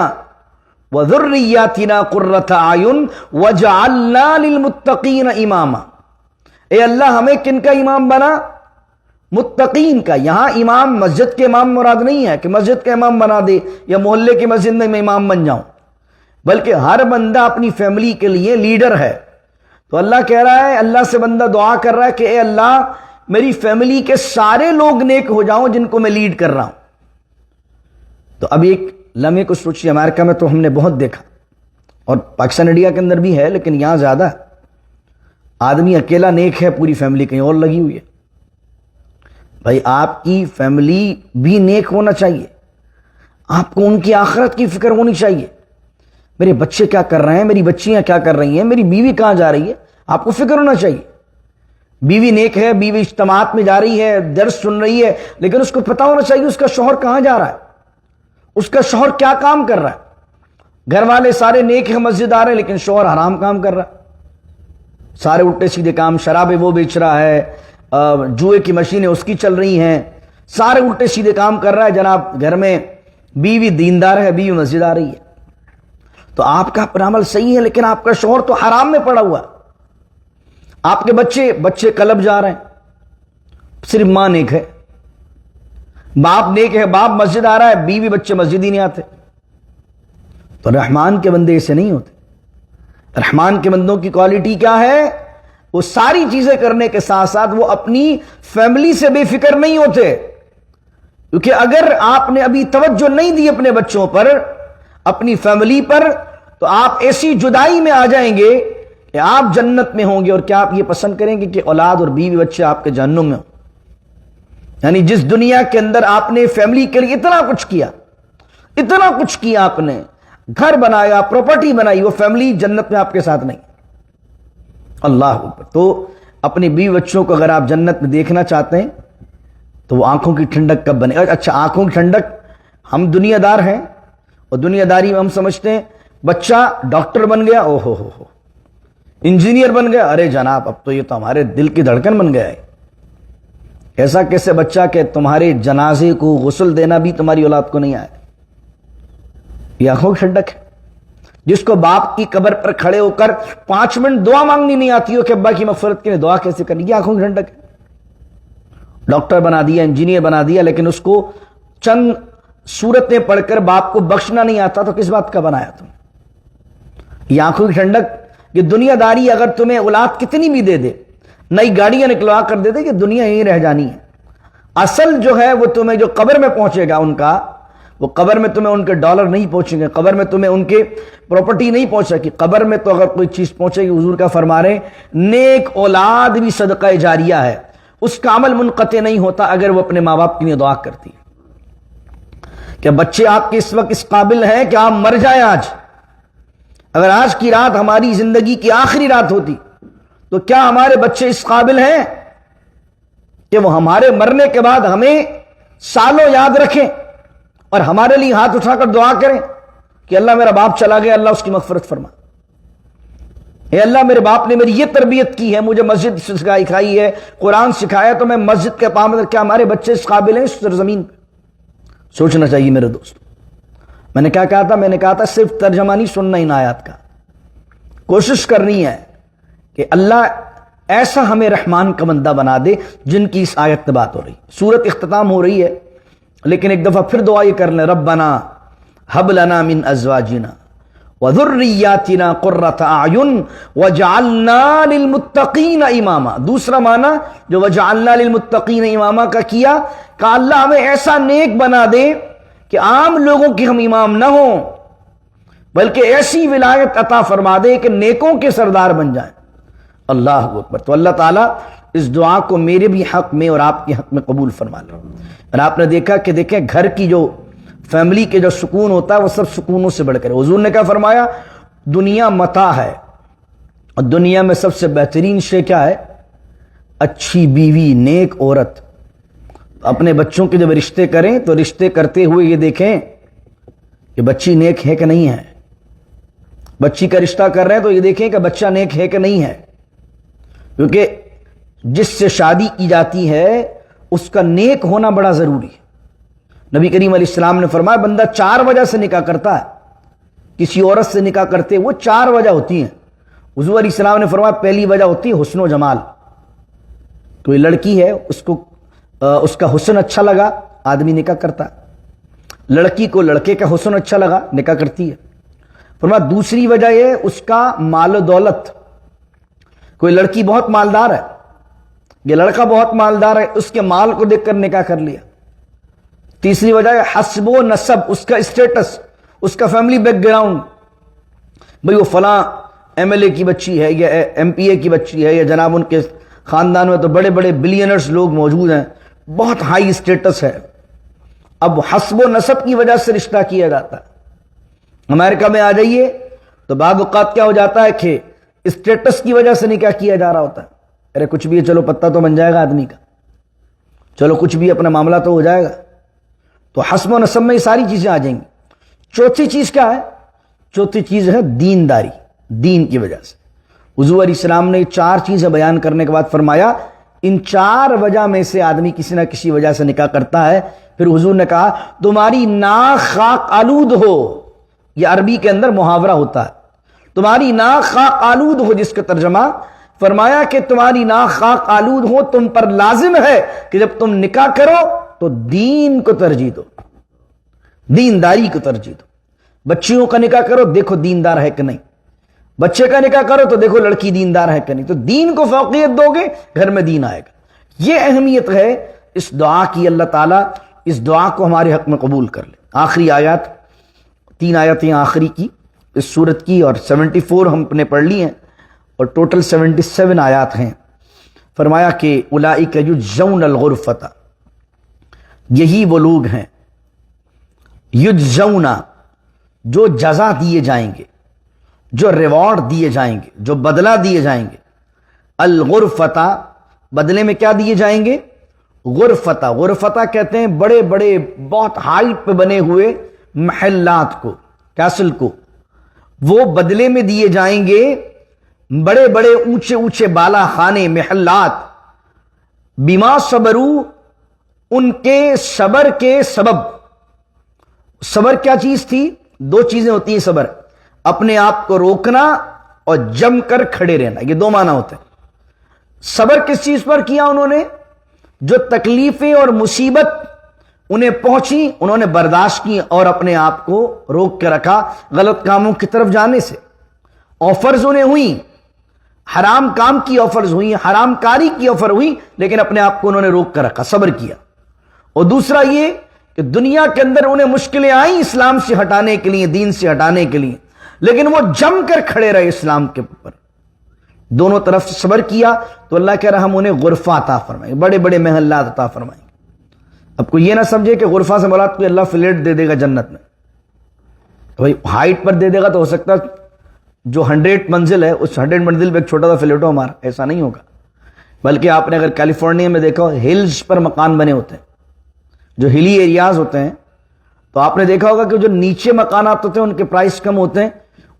وذریاتنا قرۃ اعین وجعلنا للمتقین اماما. اے اللہ ہمیں کن کا امام بنا؟ متقین کا. یہاں امام مسجد کے امام مراد نہیں ہے کہ مسجد کا امام بنا دے یا محلے کی مسجد میں امام بن جاؤں، بلکہ ہر بندہ اپنی فیملی کے لیے لیڈر ہے. تو اللہ کہہ رہا ہے، اللہ سے بندہ دعا کر رہا ہے کہ اے اللہ میری فیملی کے سارے لوگ نیک ہو جاؤں جن کو میں لیڈ کر رہا ہوں. تو اب ایک لمحے کو سوچیے، امریکہ میں تو ہم نے بہت دیکھا، اور پاکستان انڈیا کے اندر بھی ہے، لیکن یہاں زیادہ آدمی اکیلا نیک ہے، پوری فیملی کہیں اور لگی ہوئی ہے. بھائی آپ کی فیملی بھی نیک ہونا چاہیے، آپ کو ان کی آخرت کی فکر ہونی چاہیے. میرے بچے کیا کر رہے ہیں، میری بچیاں کیا کر رہی ہیں، میری بیوی کہاں جا رہی ہے، آپ کو فکر ہونا چاہیے. بیوی نیک ہے، بیوی اجتماعات میں جا رہی ہے، درس سن رہی ہے، لیکن اس کو پتا ہونا چاہیے اس کا شوہر کہاں جا رہا ہے، اس کا شوہر کیا کام کر رہا ہے. گھر والے سارے نیک ہیں، مسجد آ رہے ہیں، لیکن شوہر حرام کام کر رہا ہے، سارے الٹے سیدھے کام، شرابیں وہ بیچ رہا ہے، جوئے کی مشینیں اس کی چل رہی ہیں، سارے الٹے سیدھے کام کر رہا ہے. جناب گھر میں بیوی دیندار ہے، بیوی مسجد آ رہی ہے. تو آپ کا عمل صحیح ہے، لیکن آپ کا شوہر تو حرام میں پڑا ہوا. آپ کے بچے کلب جا رہے ہیں، صرف ماں نیک ہے، باپ نیک ہے، باپ مسجد آ رہا ہے، بیوی بچے مسجد ہی نہیں آتے. تو رحمان کے بندے ایسے نہیں ہوتے. رحمان کے بندوں کی کوالٹی کیا ہے؟ وہ ساری چیزیں کرنے کے ساتھ ساتھ وہ اپنی فیملی سے بے فکر نہیں ہوتے. کیونکہ اگر آپ نے ابھی توجہ نہیں دی اپنے بچوں پر، اپنی فیملی پر، تو آپ ایسی جدائی میں آ جائیں گے کہ آپ جنت میں ہوں گے. اور کیا آپ یہ پسند کریں گے کہ اولاد اور بیوی بچے آپ کے جہنم میں ہوں؟ یعنی جس دنیا کے اندر آپ نے فیملی کے لیے اتنا کچھ کیا، آپ نے گھر بنایا، پراپرٹی بنائی، وہ فیملی جنت میں آپ کے ساتھ نہیں. اللہ اکبر. تو اپنے بیوی بچوں کو اگر آپ جنت میں دیکھنا چاہتے ہیں تو وہ آنکھوں کی ٹھنڈک کب بنے؟ اچھا آنکھوں کی ٹھنڈک، ہم دنیا دار ہیں اور دنیا داری میں ہم سمجھتے ہیں بچہ ڈاکٹر بن گیا، او ہو انجینئر بن گیا، ارے جناب اب تو یہ تو ہمارے دل کی دھڑکن بن گیا ہے. ایسا کیسے بچہ کہ تمہارے جنازے کو غسل دینا بھی تمہاری اولاد کو نہیں آئے؟ یہ آنکھوں کی ٹھنڈک ہے. جس کو باپ کی قبر پر کھڑے ہو کر 5 منٹ دعا مانگنی نہیں آتی ہو کہ ابا کی مغفرت کے لیے دعا کیسے کرنی، یہ آنکھوں کی ٹھنڈک ہے. ڈاکٹر بنا دیا، انجینئر بنا دیا، لیکن اس کو چند سورتیں پڑھ کر باپ کو بخشنا نہیں آتا، تو کس بات کا بنایا تم؟ یہ آنکھوں کی ٹھنڈک. یہ دنیا داری اگر تمہیں اولاد کتنی بھی دے دے، نئی گاڑیاں نکلوا کر دے دے، کہ دنیا یہیں رہ جانی ہے. اصل جو ہے وہ تمہیں جو قبر میں پہنچے گا ان کا، وہ قبر میں تمہیں ان کے ڈالر نہیں پہنچیں گے، قبر میں تمہیں ان کے پراپرٹی نہیں پہنچے گی. قبر میں تو اگر کوئی چیز پہنچے گی، حضور کا فرما رہے نیک اولاد بھی صدقہ جاریہ ہے، اس کا عمل منقطع نہیں ہوتا اگر وہ اپنے ماں باپ کے لیے دعا کرتی. کہ بچے آپ کے اس وقت اس قابل ہیں کہ آپ مر جائیں آج. اگر آج کی رات ہماری زندگی کی آخری رات ہوتی تو کیا ہمارے بچے اس قابل ہیں کہ وہ ہمارے مرنے کے بعد ہمیں سالوں یاد رکھیں اور ہمارے لیے ہاتھ اٹھا کر دعا کریں کہ اللہ میرا باپ چلا گیا، اللہ اس کی مغفرت فرما. اے اللہ میرے باپ نے میری یہ تربیت کی ہے، مجھے مسجد سکھائی ہے، قرآن سکھایا، تو میں مسجد کے پابند. کیا ہمارے بچے اس قابل ہیں اس سرزمین پہ؟ سوچنا چاہیے میرے دوست. میں نے کیا کہا تھا؟ میں نے کہا تھا صرف ترجمہ نہیں سننا ان آیات کا، کوشش کرنی ہے کہ اللہ ایسا ہمیں رحمان کا بندہ بنا دے جن کی اس آیت میں بات ہو رہی. سورت اختتام ہو رہی ہے، لیکن ایک دفعہ پھر دعا یہ کر لیں، ربنا ہب لنا من ازواجنا وذریاتنا قرۃ اعین وجعلنا للمتقین اماما. دوسرا معنی جو وجعلنا للمتقین اماما کا کیا، کہ اللہ ہمیں ایسا نیک بنا دے کہ عام لوگوں کی ہم امام نہ ہوں، بلکہ ایسی ولایت عطا فرما دے کہ نیکوں کے سردار بن جائیں. اللہ اکبر. تو اللہ تعالیٰ اس دعا کو میرے بھی حق میں اور آپ کے حق میں قبول فرما لے. اور آپ نے دیکھا کہ دیکھیں گھر کی جو فیملی کے جو سکون ہوتا ہے وہ سب سکونوں سے بڑھ کر. حضور نے کیا فرمایا؟ دنیا متاع ہے، اور دنیا میں سب سے بہترین شے کیا ہے؟ اچھی بیوی، نیک عورت. اپنے بچوں کے جب رشتے کریں تو رشتے کرتے ہوئے یہ دیکھیں کہ بچی نیک ہے کہ نہیں ہے. بچی کا رشتہ کر رہے ہیں تو یہ دیکھیں کہ بچہ نیک ہے کہ نہیں ہے، کیونکہ جس سے شادی کی جاتی ہے اس کا نیک ہونا بڑا ضروری ہے. نبی کریم علیہ السلام نے فرمایا بندہ 4 وجہ سے نکاح کرتا ہے، کسی عورت سے نکاح کرتے وہ 4 وجہ ہوتی ہیں۔ حضور علیہ السلام نے فرمایا پہلی وجہ ہوتی ہے حسن و جمال، کوئی لڑکی ہے اس کا حسن اچھا لگا آدمی نکاح کرتا ہے، لڑکی کو لڑکے کا حسن اچھا لگا نکاح کرتی ہے۔ فرمایا دوسری وجہ یہ اس کا مال و دولت، کوئی لڑکی بہت مالدار ہے، یہ لڑکا بہت مالدار ہے، اس کے مال کو دیکھ کر نکاح کر لیا۔ تیسری وجہ ہے حسب و نسب، اس کا اسٹیٹس، اس کا فیملی بیک گراؤنڈ، بھئی وہ فلاں ایم ایل اے کی بچی ہے یا ایم پی اے کی بچی ہے، یا جناب ان کے خاندان میں تو بڑے بڑے بلینئرز لوگ موجود ہیں، بہت ہائی اسٹیٹس ہے۔ اب حسب و نسب کی وجہ سے رشتہ کیا جاتا ہے۔ امریکہ میں آ جائیے تو بعض اوقات کیا ہو جاتا ہے کہ اسٹیٹس کی وجہ سے نکاح کیا جا رہا ہوتا ہے، ارے کچھ بھی ہے، چلو پتہ تو بن جائے گا آدمی کا، چلو کچھ بھی اپنا معاملہ تو ہو جائے گا۔ تو حسب و نسب میں یہ ساری چیزیں آ جائیں گی۔ چوتھی چیز کیا ہے؟ چوتھی چیز ہے دینداری، دین کی وجہ سے۔ حضور علیہ السلام نے 4 چیزیں بیان کرنے کے بعد فرمایا ان 4 وجہ میں سے آدمی کسی نہ کسی وجہ سے نکاح کرتا ہے، پھر حضور نے کہا تمہاری ناک خاک آلود ہو، یہ عربی کے اندر محاورہ ہوتا ہے، تمہاری ناک خاک آلود ہو، جس کا ترجمہ فرمایا کہ تمہاری ناک خاک آلود ہو، تم پر لازم ہے کہ جب تم نکاح کرو تو دین کو ترجیح دو، دینداری کو ترجیح دو۔ بچیوں کا نکاح کرو دیکھو دیندار ہے کہ نہیں، بچے کا نکاح کرو تو دیکھو لڑکی دیندار ہے کہ نہیں، تو دین کو فوقیت دو گے گھر میں دین آئے گا۔ یہ اہمیت ہے اس دعا کی، اللہ تعالیٰ اس دعا کو ہمارے حق میں قبول کر لے۔ آخری آیات، 3 آیتیں آخری کی اس سورت کی، اور 74 ہم نے پڑھ لی ہیں، اور ٹوٹل 77 آیات ہیں۔ فرمایا کہ اولئک یجزون الغرفۃ، یہی وہ لوگ ہیں یجزون، جو جزا دیے جائیں گے، جو ریوارڈ دیے جائیں گے، جو بدلہ دیے جائیں گے، الغرفۃ، بدلے میں کیا دیے جائیں گے؟ غرفۃ، غرفۃ کہتے ہیں بڑے بڑے بہت ہائٹ پہ بنے ہوئے محلات کو، کیسل کو، وہ بدلے میں دیے جائیں گے، بڑے بڑے اونچے اونچے بالا خانے، محلات، بما صبروا، ان کے صبر کے سبب۔ صبر کیا چیز تھی؟ 2 چیزیں ہوتی ہیں صبر، اپنے آپ کو روکنا اور جم کر کھڑے رہنا، یہ 2 معنی ہوتے ہیں۔ صبر کس چیز پر کیا انہوں نے؟ جو تکلیفیں اور مصیبت انہیں پہنچی انہوں نے برداشت کی اور اپنے آپ کو روک کے رکھا غلط کاموں کی طرف جانے سے۔ آفرز انہیں ہوئی، حرام کام کی آفرز ہوئی، حرام کاری کی آفر ہوئی، لیکن اپنے آپ کو انہوں نے روک کر رکھا، صبر کیا۔ اور دوسرا یہ کہ دنیا کے اندر انہیں مشکلیں آئیں اسلام سے ہٹانے کے لیے، دین سے ہٹانے کے لیے، لیکن وہ جم کر کھڑے رہے اسلام کے اوپر، دونوں طرف سے صبر کیا، تو اللہ کہہ رہا ہم انہیں غرفہ عطا فرمائیں گے، بڑے بڑے محلات عطا فرمائیں گے۔ اب کوئی یہ نہ سمجھے کہ غرفہ سے مراد کوئی اللہ فلیٹ دے دے گا جنت میں، بھائی ہائٹ پر دے دے گا تو ہو سکتا ہے جو 100 منزل ہے اس 100 منزل پہ ایک چھوٹا سا فلیٹ ہو ہمارا، ایسا نہیں ہوگا۔ بلکہ آپ نے اگر کیلیفورنیا میں دیکھا ہو، ہلز پر مکان بنے ہوتے ہیں، جو ہلی ایریاز ہوتے ہیں، تو آپ نے دیکھا ہوگا کہ جو نیچے مکانات ہوتے ہیں ان کے پرائس کم ہوتے ہیں،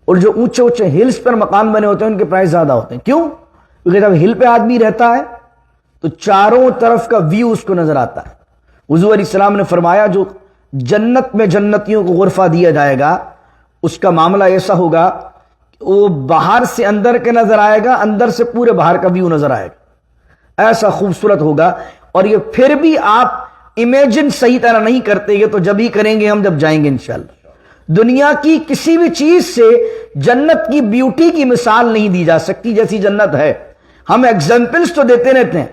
اور جو اونچے اونچے ہلز پر مکان بنے ہوتے ہیں ان کے پرائس زیادہ ہوتے ہیں۔ کیوں؟ کیونکہ جب ہل پہ آدمی رہتا ہے تو چاروں طرف کا ویو اس کو نظر آتا ہے۔ حضور علیہ السلام نے فرمایا جو جنت میں جنتیوں کو غرفہ دیا جائے گا اس کا معاملہ ایسا ہوگا کہ وہ باہر سے اندر کے نظر آئے گا، اندر سے پورے باہر کا ویو نظر آئے گا، ایسا خوبصورت ہوگا۔ اور یہ پھر بھی آپ امیجن صحیح طرح نہیں کرتے، یہ تو جب ہی کریں گے ہم جب جائیں گے انشاءاللہ۔ دنیا کی کسی بھی چیز سے جنت کی بیوٹی کی مثال نہیں دی جا سکتی جیسی جنت ہے۔ ہم ایگزامپلز تو دیتے رہتے ہیں،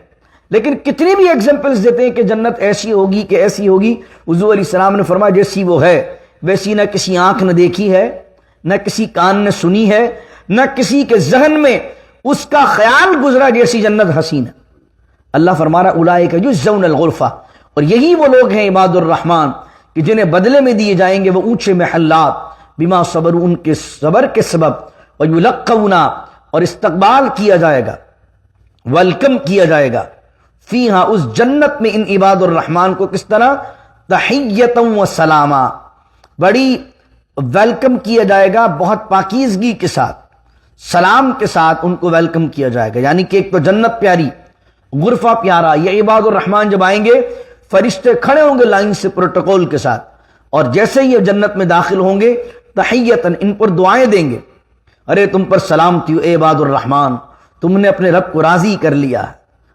لیکن کتنی بھی ایگزامپلز دیتے ہیں کہ جنت ایسی ہوگی کہ ایسی ہوگی، حضور علیہ السلام نے فرمایا جیسی وہ ہے ویسی نہ کسی آنکھ نے دیکھی ہے، نہ کسی کان نے سنی ہے، نہ کسی کے ذہن میں اس کا خیال گزرا جیسی جنت حسین ہے۔ اللہ فرما رہا اولئک یجزون الغرفہ، اور یہی وہ لوگ ہیں عباد الرحمن کہ جنہیں بدلے میں دیے جائیں گے وہ اونچے محلات، بما صبروا، ان کے صبر کے سبب، ویلقون، اور استقبال کیا جائے گا، ویلکم کیا جائے گا، فیہا، اس جنت میں، ان عباد الرحمن کو کس طرح؟ تحیۃ و سلاما، بڑی ویلکم کیا جائے گا، بہت پاکیزگی کے ساتھ، سلام کے ساتھ ان کو ویلکم کیا جائے گا۔ یعنی کہ ایک تو جنت پیاری، غرفہ پیارا، یہ عباد الرحمن جب آئیں گے فرشتے کھڑے ہوں گے لائن سے پروٹوکول کے ساتھ، اور جیسے ہی یہ جنت میں داخل ہوں گے تحیتاً ان پر دعائیں دیں گے، ارے تم پر سلامتی ہو اے عباد الرحمن، تم نے اپنے رب کو راضی کر لیا ہے،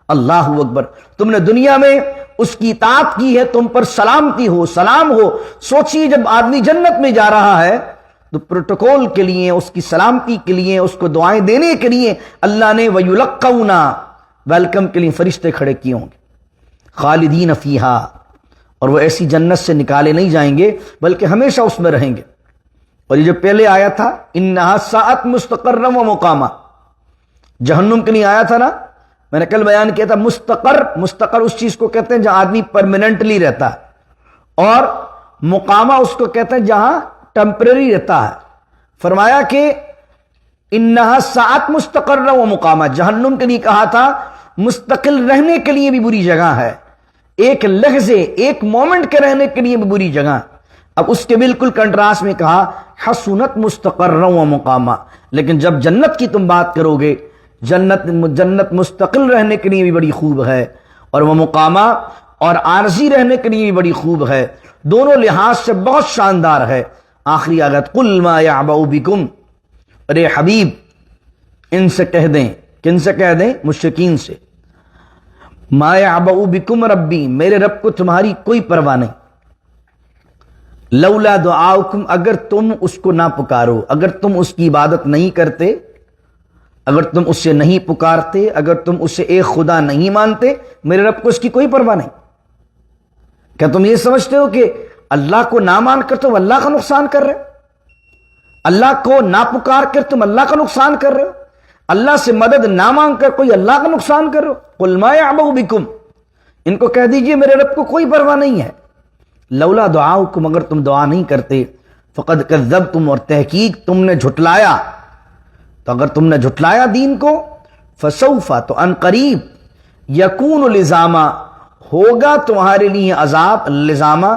اللہ اکبر، تم نے دنیا میں اس کی اطاعت کی ہے، تم پر سلامتی ہو، سلام ہو۔ سوچیے جب آدمی جنت میں جا رہا ہے تو پروٹوکول کے لیے، اس کی سلامتی کے لیے، اس کو دعائیں دینے کے لیے اللہ نے وَيُلَقَّوْنَ ویلکم کے لیے فرشتے کھڑے کیے ہوں گے، خالدین فیہا، اور وہ ایسی جنت سے نکالے نہیں جائیں گے بلکہ ہمیشہ اس میں رہیں گے۔ اور یہ جو پہلے آیا تھا انہا ساعت مستقرا و مقامہ، جہنم کے لیے آیا تھا نا، میں نے کل بیان کیا تھا، مستقر اس چیز کو کہتے ہیں جہاں آدمی پرماننٹلی رہتا ہے، اور مقامہ اس کو کہتے ہیں جہاں ٹیمپرری رہتا ہے۔ فرمایا کہ انہا ساعت مستقرا و مقامہ، جہنم کے لیے کہا تھا مستقل رہنے کے لیے بھی بری جگہ ہے، ایک لحظے ایک مومنٹ کے رہنے کے لیے بھی بری جگہ۔ اب اس کے بالکل کنٹراسٹ میں کہا حسنت مستقرا و مقامہ، لیکن جب جنت کی تم بات کرو گے، جنت مستقل رہنے کے لیے بھی بڑی خوب ہے، اور وہ مقامہ اور عارضی رہنے کے لیے بھی بڑی خوب ہے، دونوں لحاظ سے بہت شاندار ہے۔ آخری آیت قل ما یعبأ بکم، ارے حبیب ان سے کہہ دیں، کن سے کہہ دیں؟ مشرکین سے، ما یعبأ بکم ربی، میرے رب کو تمہاری کوئی پرواہ نہیں، لولا دعاؤکم، اگر تم اس کو نہ پکارو، اگر تم اس کی عبادت نہیں کرتے، اگر تم اسے نہیں پکارتے، اگر تم اسے ایک خدا نہیں مانتے، میرے رب کو اس کی کوئی پرواہ نہیں۔ کیا تم یہ سمجھتے ہو کہ اللہ کو نہ مان کر تم اللہ کا نقصان کر رہے ہو؟ اللہ کو نہ پکار کر تم اللہ کا نقصان کر رہے ہو؟ اللہ سے مدد نہ مانگ کر کوئی اللہ کا نقصان کر رہے ہو؟ قل ما یعبأ بکم، ان کو کہہ دیجئے میرے رب کو کوئی پرواہ نہیں ہے، لولا دعاؤکم، اگر تم دعا نہیں کرتے، فقد کذبتم، اور تحقیق تم نے جھٹلایا، تو اگر تم نے جھٹلایا دین کو، فسوف، تو ان قریب، یکون لزاما، ہوگا تمہارے لیے عذاب، لزاما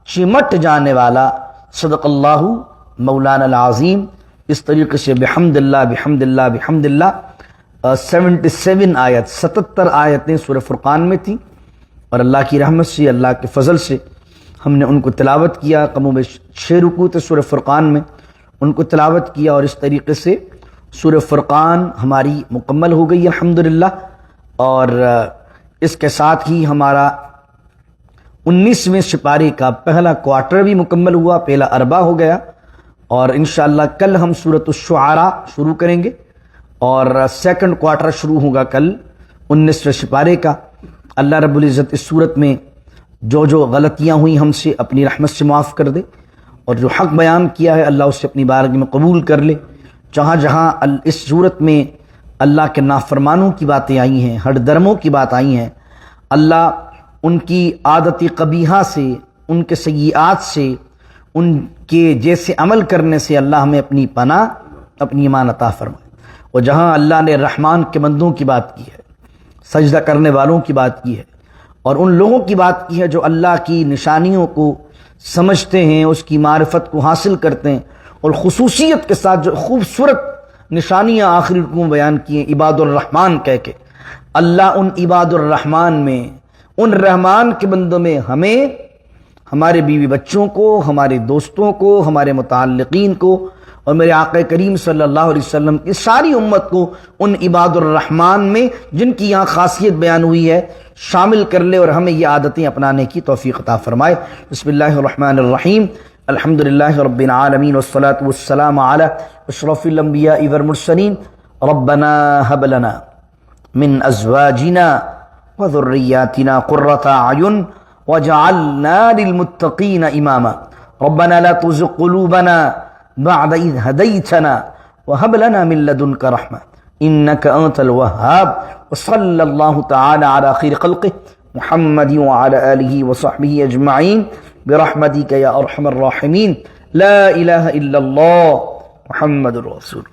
چمٹ جانے والا۔ صدق اللہ مولانا العظیم۔ اس طریقے سے بحمد اللہ بحمد اللہ بحمد اللہ 77 آیت، 77 آیتیں سورہ فرقان میں تھیں، اور اللہ کی رحمت سے، اللہ کے فضل سے ہم نے ان کو تلاوت کیا، کم و بیش 6 رکوع تھے سورہ فرقان میں، ان کو تلاوت کیا، اور اس طریقے سے سورہ فرقان ہماری مکمل ہو گئی الحمدللہ، اور اس کے ساتھ ہی ہمارا 19ویں سپارے کا پہلا کوارٹر بھی مکمل ہوا، پہلا اربع ہو گیا، اور انشاءاللہ کل ہم سورۃ الشعراء شروع کریں گے، اور سیکنڈ کوارٹر شروع ہوگا کل 19ویں سپارے کا۔ اللہ رب العزت اس صورت میں جو جو غلطیاں ہوئیں ہم سے اپنی رحمت سے معاف کر دے، اور جو حق بیان کیا ہے اللہ اسے اپنی بارگاہ میں قبول کر لے۔ جہاں جہاں اس صورت میں اللہ کے نافرمانوں کی باتیں آئی ہیں، ہر درموں کی بات آئی ہیں، اللہ ان کی عادت قبیحہ سے، ان کے سیئات سے، ان کے جیسے عمل کرنے سے اللہ ہمیں اپنی پناہ، اپنی ایمان عطا فرمائے۔ اور جہاں اللہ نے رحمان کے بندوں کی بات کی ہے، سجدہ کرنے والوں کی بات کی ہے، اور ان لوگوں کی بات کی ہے جو اللہ کی نشانیوں کو سمجھتے ہیں، اس کی معرفت کو حاصل کرتے ہیں، اور خصوصیت کے ساتھ جو خوبصورت نشانیاں آخری رکوع میں بیان کی ہیں عباد الرحمن کہہ کے، اللہ ان عباد الرحمن میں، ان رحمان کے بندوں میں ہمیں، ہمارے بیوی بچوں کو، ہمارے دوستوں کو، ہمارے متعلقین کو، اور میرے آقا کریم صلی اللہ علیہ وسلم کی ساری امت کو ان عباد الرحمن میں جن کی یہاں خاصیت بیان ہوئی ہے شامل کر لے، اور ہمیں یہ عادتیں اپنانے کی توفیق عطا فرمائے۔ بسم اللہ الرحمن الرحیم، الحمدللہ رب العالمین، والصلاة والسلام علی اشرف الانبیاء والمرسلین، ربنا هب لنا من ازواجنا وذریاتنا قرۃ اعین واجعلنا للمتقین اماما، ربنا لا تزغ قلوبنا بعد اذ هدیتنا وهب لنا من لدنک رحمة انک انت الوهاب، وصلی اللہ تعالی علی خیر خلقہ محمد وعلى آلہ وصحبہ اجمعین برحمتک یا ارحم الراحمین، لا الہ الا اللہ محمد الرسول۔